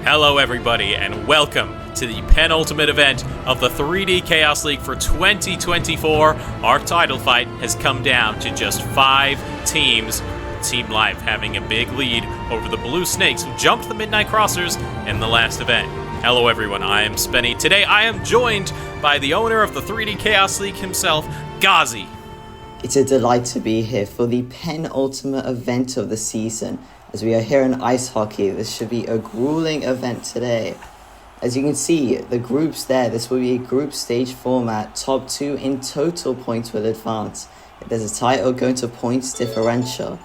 Hello everybody and welcome to the penultimate event of the 3D Chaos League for 2024. Our title fight has come down to just 5 teams. Team Life having a big lead over the Blue Snakes who jumped the Midnight Crossers in the last event. Hello everyone, I am Speny. Today I am joined by the owner of the 3D Chaos League himself, Ghazi. It's a delight to be here for the penultimate event of the season. As we are here in ice hockey, this should be a grueling event today. As you can see, the groups there, this will be a group stage format. Top 2 in total points will advance. If there's a tie, it'll go into points differential.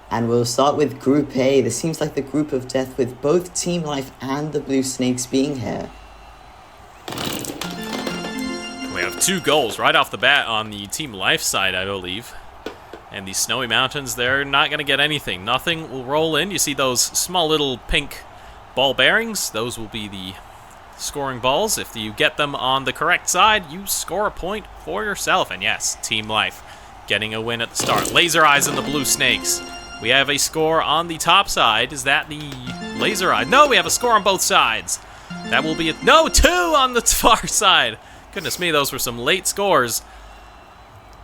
And we'll start with Group A. This seems like the group of death with both Team Life and the Blue Snakes being here. We have 2 goals right off the bat on the Team Life side, I believe. And the Snowy Mountains, they're not going to get anything. Nothing will roll in. You see those small little pink ball bearings? Those will be the scoring balls. If you get them on the correct side, you score a point for yourself. And yes, Team Life getting a win at the start. Laser Eyes and the Blue Snakes. We have a score on the top side. Is that the Laser Eyes? No, we have a score on both sides. That will be no, 2 on the far side. Goodness me, those were some late scores.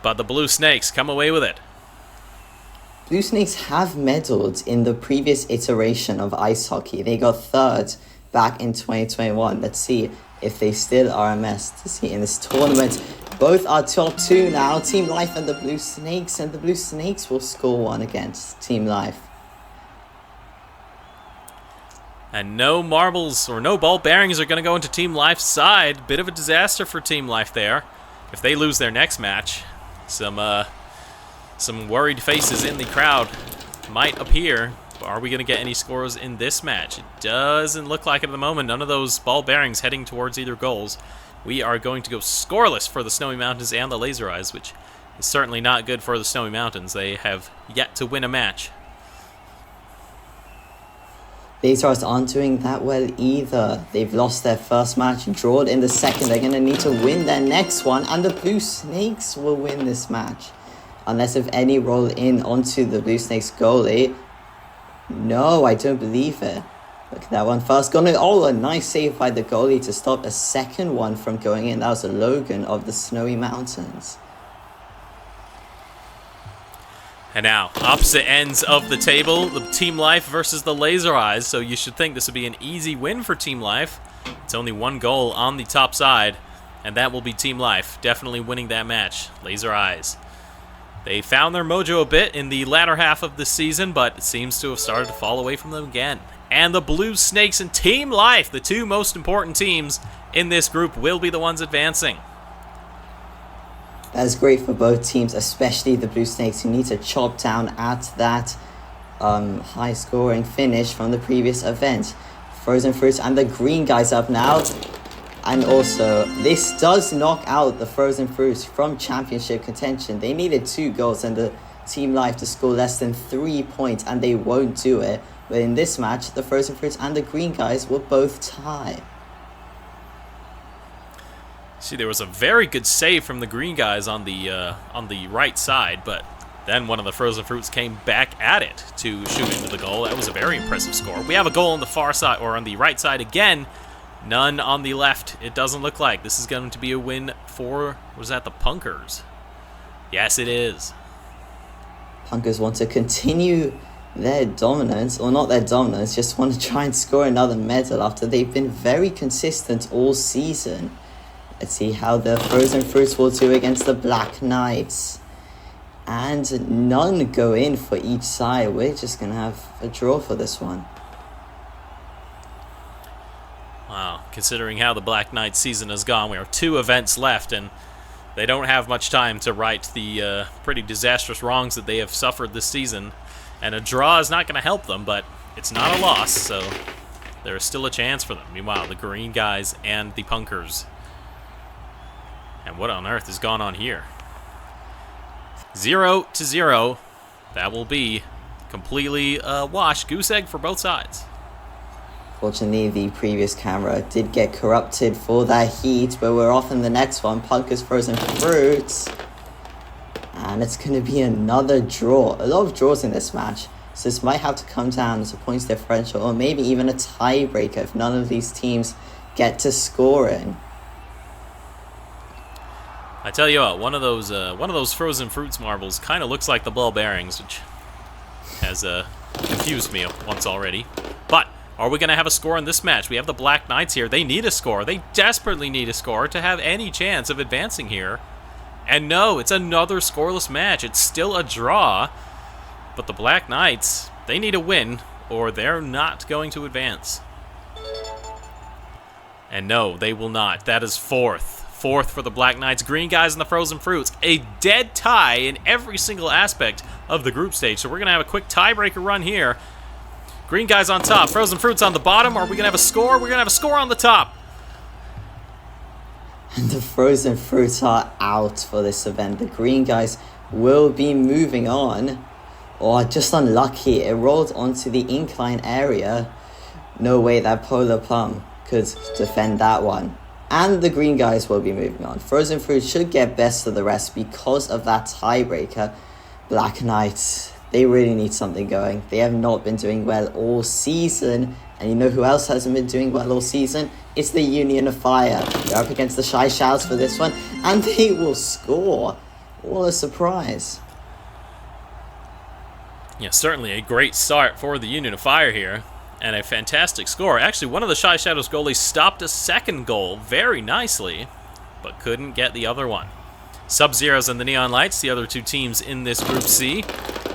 But the Blue Snakes come away with it. Blue Snakes have medaled in the previous iteration of ice hockey. They got 3rd back in 2021. Let's see if they still are a mess to see in this tournament. Both are top 2 now, Team Life and the Blue Snakes, and the Blue Snakes will score 1 against Team Life. And no marbles or no ball bearings are going to go into Team Life's side. Bit of a disaster for Team Life there. If they lose their next match, some worried faces in the crowd might appear. Are we going to get any scores in this match? It doesn't look like it at the moment. None of those ball bearings heading towards either goals. We are going to go scoreless for the Snowy Mountains and the Laser Eyes, which is certainly not good for the Snowy Mountains. They have yet to win a match. Laser Eyes aren't doing that well either. They've lost their first match, drawn in the second. They're going to need to win their next one, and the Blue Snakes will win this match. Unless if any roll in onto the Blue Snakes goalie. No, I don't believe it. Look at that one first. Oh, a nice save by the goalie to stop a second one from going in. That was a Logan of the Snowy Mountains. And now, opposite ends of the table, the Team Life versus the Laser Eyes. So you should think this would be an easy win for Team Life. It's only 1 goal on the top side, and that will be Team Life definitely winning that match. Laser Eyes. They found their mojo a bit in the latter half of the season, but it seems to have started to fall away from them again. And the Blue Snakes and Team Life, the 2 most important teams in this group, will be the ones advancing. That's great for both teams, especially the Blue Snakes, who need to chop down at that high-scoring finish from the previous event. Frozen Fruits and the green guys up now. And also, this does knock out the Frozen Fruits from championship contention. They needed 2 goals and the Team Life to score less than 3 points, and they won't do it. But in this match, the Frozen Fruits and the green guys will both tie. See, there was a very good save from the green guys on the right side, but then one of the Frozen Fruits came back at it to shoot into the goal. That was a very impressive score. We have a goal on the far side, or on the right side again. None on the left, it doesn't look like. This is going to be a win for, was that the Punkers? Yes, it is. Punkers want to continue their dominance, or not their dominance, just want to try and score another medal after they've been very consistent all season. Let's see how the Frozen Fruits will do against the Black Knights. And none go in for each side. We're just going to have a draw for this one. Wow, considering how the Black Knights season has gone, we have 2 events left, and they don't have much time to right the pretty disastrous wrongs that they have suffered this season. And a draw is not going to help them, but it's not a loss, so there is still a chance for them. Meanwhile, the green guys and the Punkers. And what on earth has gone on here? 0-0. That will be completely wash. Goose egg for both sides. Fortunately, the previous camera did get corrupted for that heat, but we're off in the next one. Punkers Frozen Fruits. And it's going to be another draw. A lot of draws in this match. So this might have to come down to points differential, or maybe even a tiebreaker if none of these teams get to scoring. I tell you what, one of those frozen fruits marbles kind of looks like the ball bearings, which has confused me once already. But are we going to have a score in this match? We have the Black Knights here. They need a score. They desperately need a score to have any chance of advancing here. And no, it's another scoreless match. It's still a draw. But the Black Knights, they need a win, or they're not going to advance. And no, they will not. That is fourth. Fourth for the Black Knights. Green guys and the Frozen Fruits. A dead tie in every single aspect of the group stage. So we're going to have a quick tiebreaker run here. Green guys on top. Frozen Fruits on the bottom. Are we going to have a score? We're going to have a score on the top. And the Frozen Fruits are out for this event. The green guys will be moving on. Oh, just unlucky. It rolled onto the incline area. No way that Polar Plum could defend that one. And the green guys will be moving on. Frozen Fruit should get best of the rest because of that tiebreaker. Black Knights, they really need something going. They have not been doing well all season. And you know who else hasn't been doing well all season? It's the Union of Fire. They're up against the Shy Shadows for this one. And they will score. What a surprise. Yeah, certainly a great start for the Union of Fire here. And a fantastic score. Actually, one of the Shy Shadows goalies stopped a second goal very nicely, but couldn't get the other one. Sub-Zeros and the Neon Lights, the other two teams in this Group C.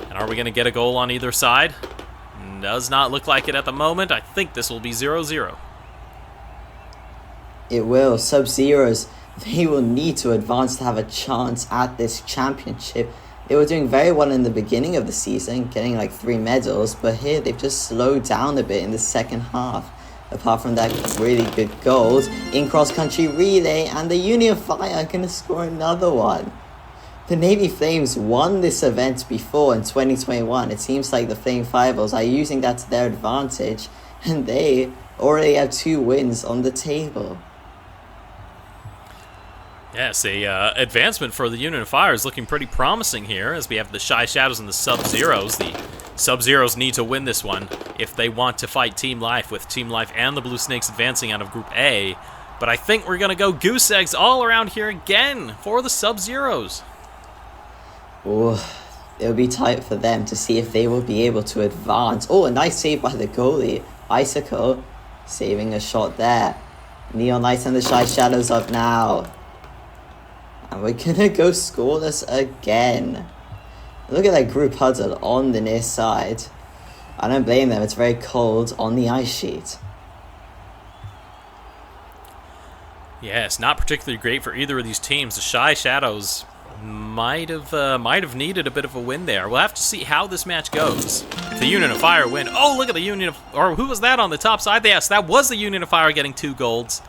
And are we going to get a goal on either side? Does not look like it at the moment. I think this will be 0-0. It will. Sub-Zeros, they will need to advance to have a chance at this championship. They were doing very well in the beginning of the season, getting like 3 medals, but here they've just slowed down a bit in the second half. Apart from that really good goals in cross-country relay, and the Union Fire are going to score another one. The Navy Flames won this event before in 2021. It seems like the Flame Fireballs are using that to their advantage, and they already have 2 wins on the table. Yes, advancement for the Union of Fire is looking pretty promising here, as we have the Shy Shadows and the Sub-Zeros. The Sub-Zeros need to win this one if they want to fight Team Life, with Team Life and the Blue Snakes advancing out of Group A. But I think we're going to go goose eggs all around here again for the Sub-Zeros. Oh, it'll be tight for them to see if they will be able to advance. Oh, a nice save by the goalie. Icicle saving a shot there. Neon Lights and the Shy Shadows up now. And we're going to go scoreless again. Look at that group huddle on the near side. I don't blame them. It's very cold on the ice sheet. Yes, not particularly great for either of these teams. The Shy Shadows might have needed a bit of a win there. We'll have to see how this match goes. If the Union of Fire win. Oh, look at the Union of... Or who was that on the top side? Yes, that was the Union of Fire getting 2 golds.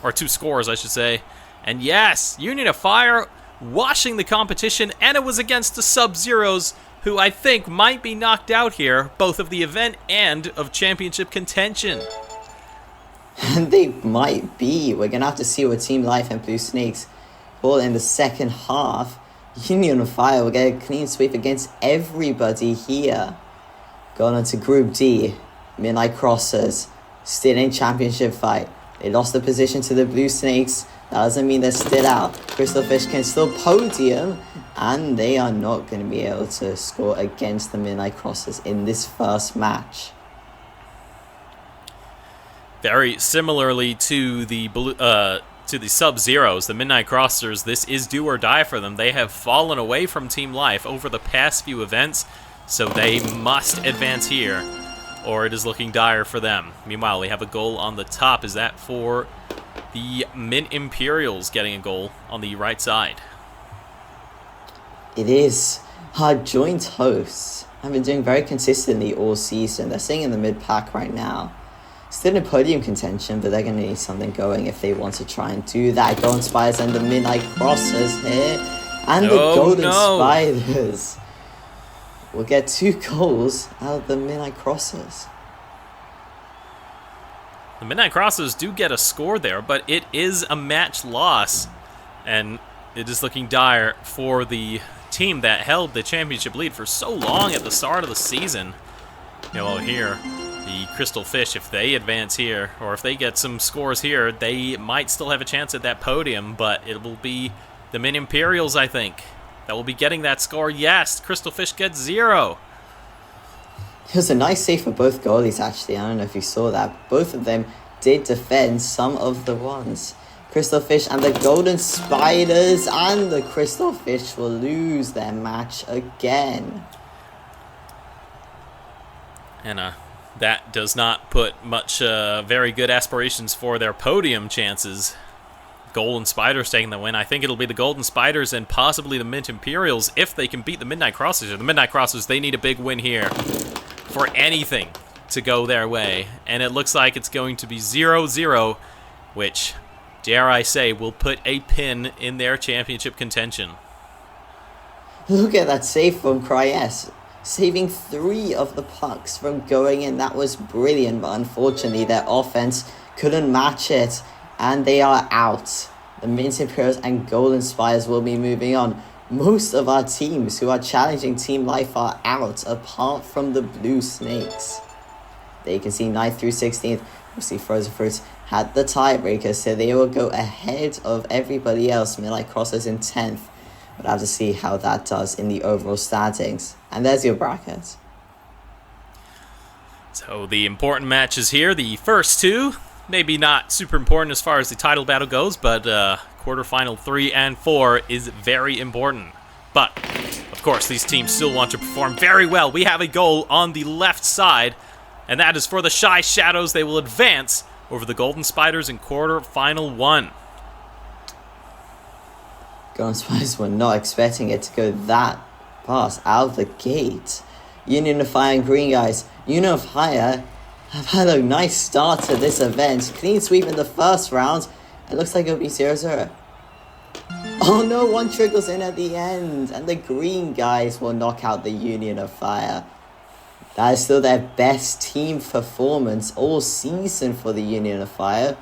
Or 2 scores, I should say. And yes, Union of Fire washing the competition, and it was against the Sub-Zeros, who I think might be knocked out here, both of the event and of championship contention. And they might be. We're going to have to see what Team Life and Blue Snakes pull in the second half. Union of Fire will get a clean sweep against everybody here. Going on to Group D. Midnight Crossers, still in championship fight. They lost the position to the Blue Snakes. That doesn't mean they're still out. Crystal Fish can still podium, and they are not going to be able to score against the Midnight Crossers in this first match. Very similarly to the Sub-Zeros, the Midnight Crossers, this is do or die for them. They have fallen away from Team Life over the past few events, so they must advance here, or it is looking dire for them. Meanwhile, we have a goal on the top. Is that for the Mint Imperials getting a goal on the right side? It is. Our joint hosts have been doing very consistently all season. They're sitting in the mid-pack right now. Still in podium contention, but they're going to need something going if they want to try and do that. Golden Spiders and the Midnight Crossers here. And the Golden Spiders will get 2 goals out of the Midnight Crossers. The Midnight Crossers do get a score there, but it is a match loss. And it is looking dire for the team that held the championship lead for so long at the start of the season. Well, here, the Crystal Fish, if they advance here, or if they get some scores here, they might still have a chance at that podium, but it will be the Min Imperials, I think, that will be getting that score. Yes, Crystal Fish gets 0. It was a nice save for both goalies, actually. I don't know if you saw that. Both of them did defend some of the ones. Crystal Fish and the Golden Spiders, and the Crystal Fish will lose their match again. And that does not put much very good aspirations for their podium chances. Golden Spiders taking the win. I think it'll be the Golden Spiders and possibly the Mint Imperials if they can beat the Midnight Crossers. The Midnight Crossers, they need a big win here for anything to go their way. And it looks like it's going to be 0-0, which, dare I say, will put a pin in their championship contention. Look at that save from Cryes, saving 3 of the pucks from going in. That was brilliant, but unfortunately their offense couldn't match it, and they are out. The Mint Imperials and Golden Spires will be moving on. Most of our teams who are challenging Team Life are out, apart from the Blue Snakes. There you can see 9th through 16th. We'll see Frozen Fruits had the tiebreaker, so they will go ahead of everybody else. Midnight Crossers in 10th. We'll have to see how that does in the overall standings. And there's your bracket. So the important matches here, the first 2, maybe not super important as far as the title battle goes, but quarterfinal 3 and 4 is very important. But, of course, these teams still want to perform very well. We have a goal on the left side, and that is for the Shy Shadows. They will advance over the Golden Spiders in quarterfinal 1. Golden Spiders were not expecting it to go that fast out of the gate. Union of Fire and Green Guys. Union of Fire have had a nice start to this event. Clean sweep in the first round. It looks like it'll be 0-0. Oh no, one trickles in at the end, and the Green Guys will knock out the Union of Fire. That is still their best team performance all season for the Union of Fire.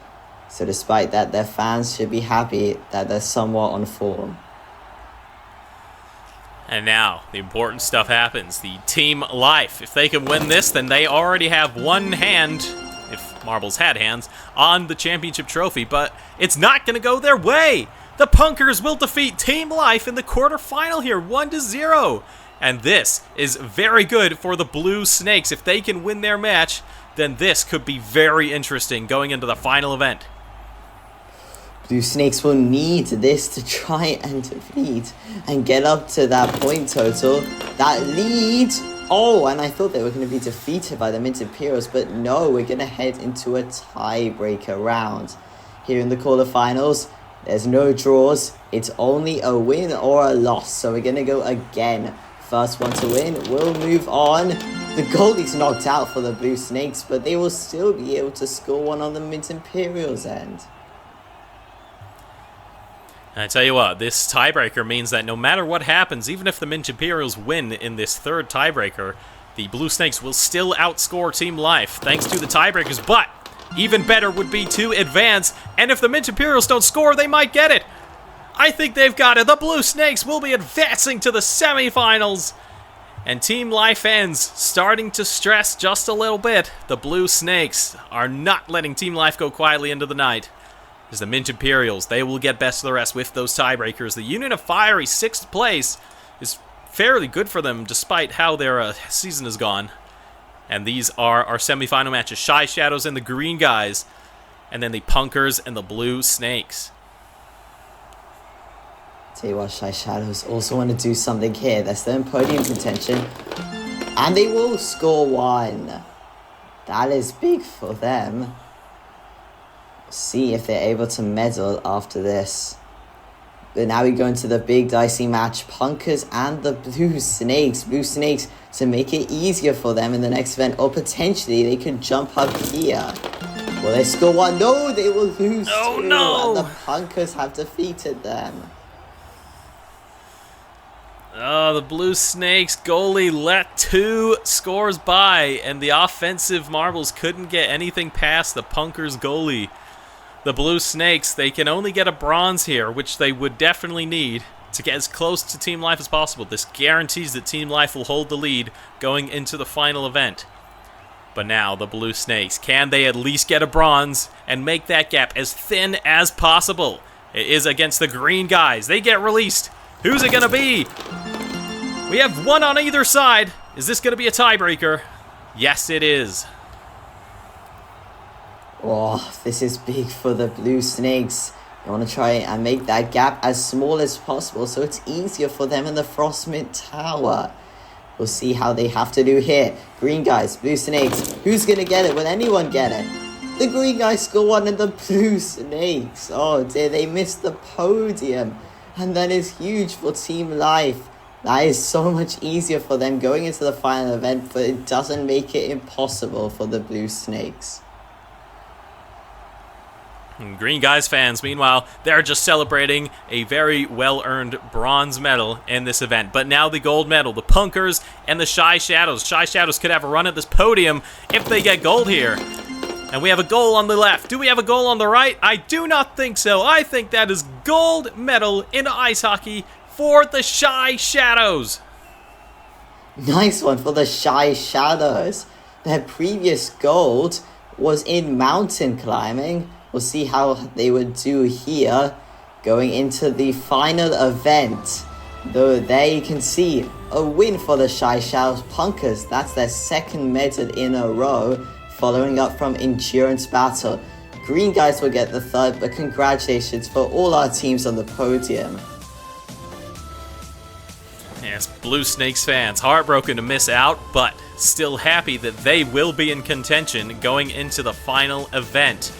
So despite that, their fans should be happy that they're somewhat on form. And now, the important stuff happens. The Team Life. If they can win this, then they already have one hand, if marbles had hands, on the championship trophy. But it's not going to go their way. The Punkers will defeat Team Life in the quarterfinal here, 1-0. And this is very good for the Blue Snakes. If they can win their match, then this could be very interesting going into the final event. Blue Snakes will need this to try and defeat and get up to that point total. That lead. Oh, and I thought they were going to be defeated by the Mint Imperials, but no, we're going to head into a tiebreaker round. Here in the quarterfinals, there's no draws. It's only a win or a loss. So we're going to go again. First one to win will move on. The goalie's knocked out for the Blue Snakes, but they will still be able to score one on the Mint Imperials end. And I tell you what, this tiebreaker means that no matter what happens, even if the Mint Imperials win in this third tiebreaker, the Blue Snakes will still outscore Team Life thanks to the tiebreakers. But even better would be to advance, and if the Mint Imperials don't score, they might get it. I think they've got it. The Blue Snakes will be advancing to the semifinals. And Team Life fans starting to stress just a little bit. The Blue Snakes are not letting Team Life go quietly into the night. As the Mint Imperials, they will get best of the rest with those tiebreakers. The Union of Fiery 6th place is fairly good for them despite how their season has gone. And these are our semifinal matches. Shy Shadows and the Green Guys. And then the Punkers and the Blue Snakes. Tell you what, Shy Shadows also want to do something here. They're still in podium contention. And they will score one. That is big for them. See if they're able to medal after this. But now we go into the big dicey match. Punkers and the Blue Snakes. Blue Snakes to make it easier for them in the next event. Or potentially they could jump up here. Will they score one? No, they will lose two. No. And the Punkers have defeated them. Oh, the Blue Snakes goalie let 2 scores by. And the offensive marbles couldn't get anything past the Punkers goalie. The Blue Snakes, they can only get a bronze here, which they would definitely need to get as close to Team Life as possible. This guarantees that Team Life will hold the lead going into the final event. But now the Blue Snakes, can they at least get a bronze and make that gap as thin as possible? It is against the green guys. They get released. Who's it going to be? We have one on either side. Is this going to be a tiebreaker? Yes, it is. Oh, this is big for the Blue Snakes. They want to try and make that gap as small as possible so it's easier for them in the Frostmint Tower. We'll see how they have to do here. Green guys, Blue Snakes. Who's going to get it? Will anyone get it? The green guys score one and the Blue Snakes. Oh dear, they missed the podium. And that is huge for Team Life. That is so much easier for them going into the final event, but it doesn't make it impossible for the Blue Snakes. Green Guys fans, meanwhile, they're just celebrating a very well-earned bronze medal in this event. But now the gold medal, the Punkers and the Shy Shadows. Shy Shadows could have a run at this podium if they get gold here. And we have a goal on the left. Do we have a goal on the right? I do not think so. I think that is gold medal in ice hockey for the Shy Shadows. Nice one for the Shy Shadows. Their previous gold was in mountain climbing. We'll see how they would do here going into the final event. Though there you can see a win for the Shy Shadows Punkers. That's their second medal in a row, following up from Endurance Battle. Green guys will get the third, but congratulations for all our teams on the podium. Yes, Blue Snakes fans, heartbroken to miss out, but still happy that they will be in contention going into the final event.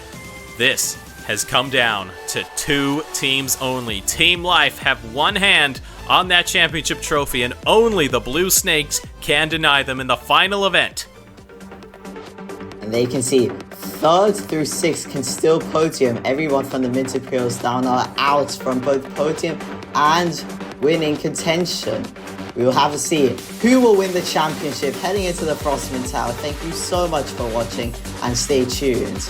This has come down to 2 teams only. Team Life have one hand on that championship trophy, and only the Blue Snakes can deny them in the final event. And they can see 3rd through 6th can still podium. Everyone from the Mint Imperials down are out from both podium and winning contention. We will have to see who will win the championship heading into the Frostmint Tower. Thank you so much for watching and stay tuned.